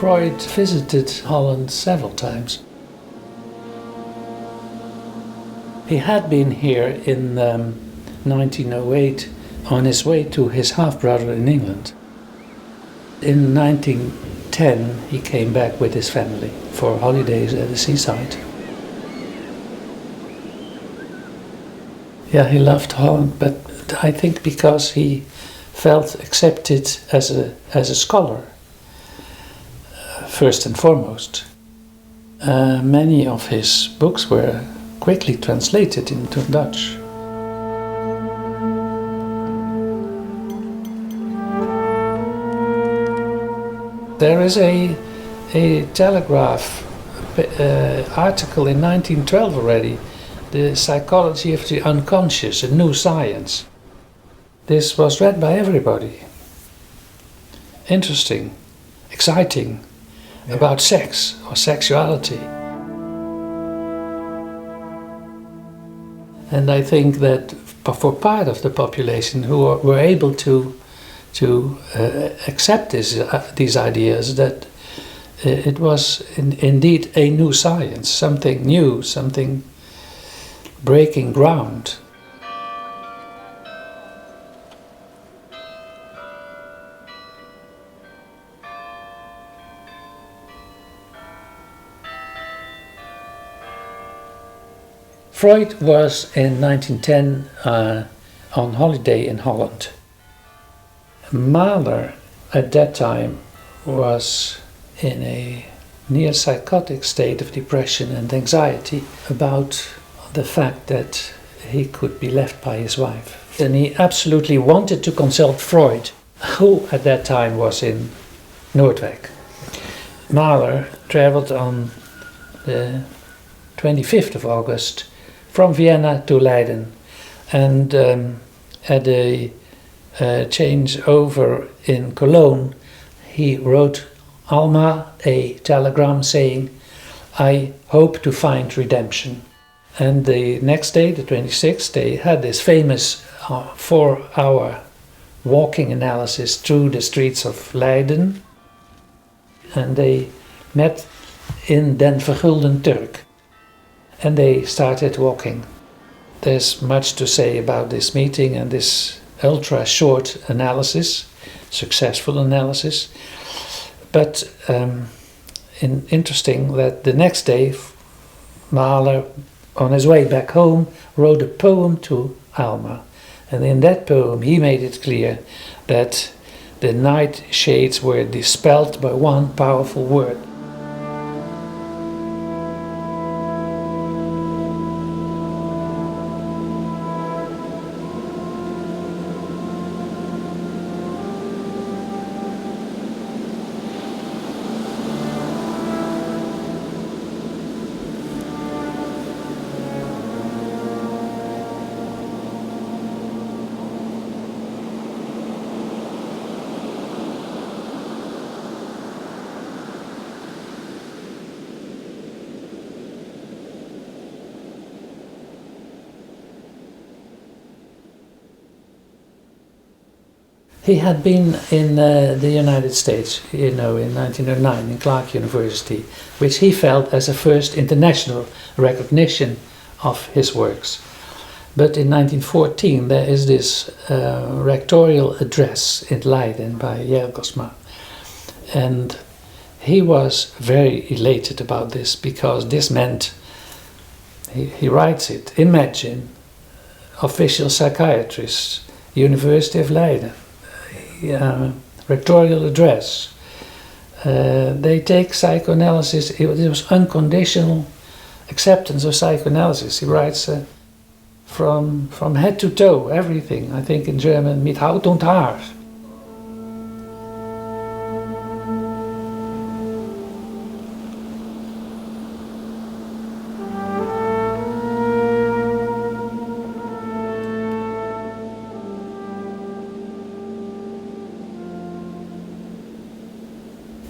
Freud visited Holland several times. He had been here in 1908 on his way to his half-brother in England. In 1910 he came back with his family for holidays at the seaside. Yeah, he loved Holland, but I think because he felt accepted as a scholar, first and foremost. Many of his books were quickly translated into Dutch. There is a Telegraph article in 1912 already, The Psychology of the Unconscious, a New Science. This was read by everybody. Interesting, exciting, about sex or sexuality. And I think that for part of the population who were able to accept these ideas, that it was indeed a new science, something new, something breaking ground. Freud was in 1910 on holiday in Holland. Mahler at that time was in a near psychotic state of depression and anxiety about the fact that he could be left by his wife. And he absolutely wanted to consult Freud, who at that time was in Noordwijk. Mahler traveled on the 25th of August from Vienna to Leiden, and at a change over in Cologne, he wrote Alma a telegram saying, "I hope to find redemption." And the next day, the 26th, they had this famous 4-hour walking analysis through the streets of Leiden, and they met in Den Vergulden Turk. And they started walking. There's much to say about this meeting and this ultra-short analysis, successful analysis. But interesting that the next day, Mahler, on his way back home, wrote a poem to Alma. And in that poem, he made it clear that the night shades were dispelled by one powerful word. He had been in the United States, in 1909 in Clark University, which he felt as a first international recognition of his works. But in 1914 there is this rectorial address in Leiden by Jergelsma, and he was very elated about this, because this meant, he writes it, imagine official psychiatrists, University of Leiden, rectorial address. They take psychoanalysis, it was unconditional acceptance of psychoanalysis. He writes from head to toe, everything. I think in German, mit Haut und Haar.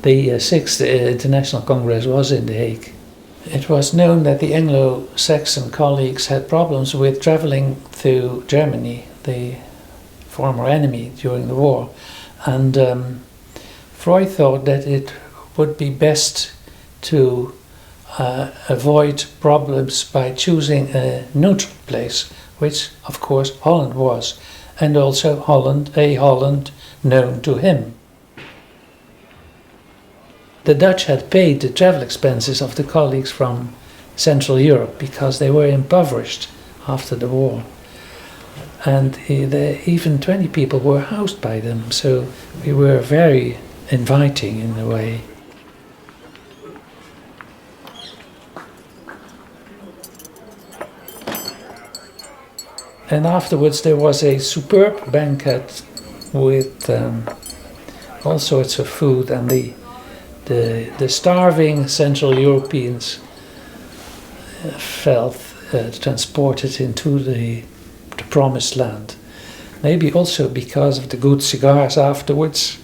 The 6th International Congress was in The Hague. It was known that the Anglo-Saxon colleagues had problems with traveling through Germany, the former enemy during the war, and Freud thought that it would be best to avoid problems by choosing a neutral place, which of course Holland was, and also Holland known to him. The Dutch had paid the travel expenses of the colleagues from Central Europe because they were impoverished after the war. And even 20 people were housed by them, so we were very inviting in a way. And afterwards there was a superb banquet with all sorts of food, and the starving Central Europeans felt transported into the promised land. Maybe also because of the good cigars afterwards.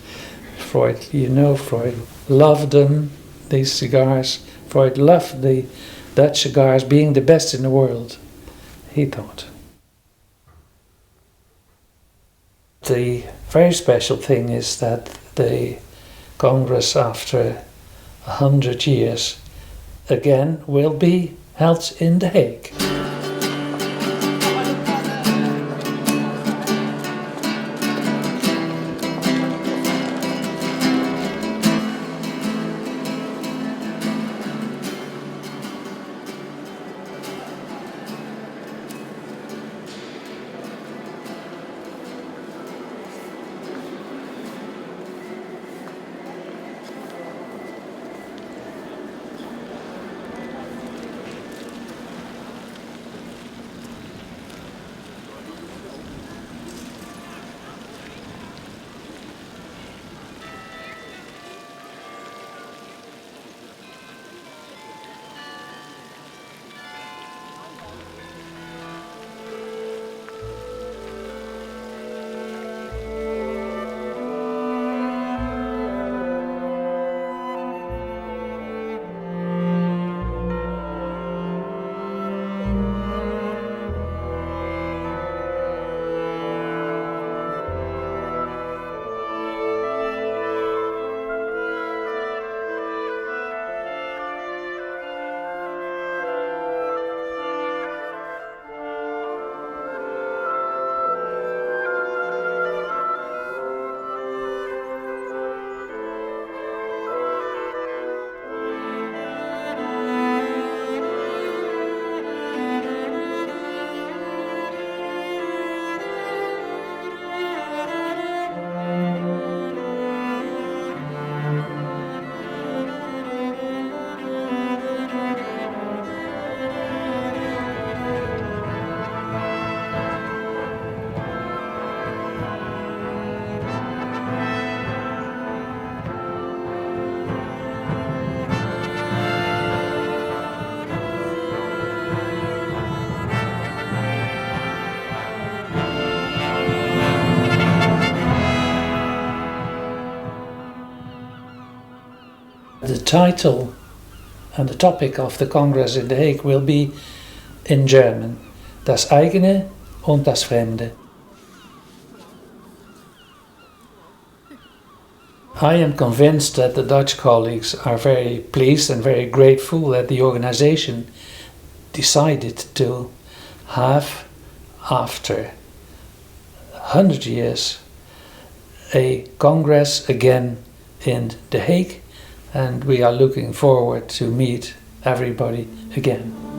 Freud loved them, these cigars. Freud loved the Dutch cigars being the best in the world, he thought. The very special thing is that the Congress, after 100 years, again will be held in The Hague. The title and the topic of the Congress in The Hague will be in German, Das eigene und das Fremde. I am convinced that the Dutch colleagues are very pleased and very grateful that the organization decided to have, after 100 years, a Congress again in The Hague, and we are looking forward to meet everybody again.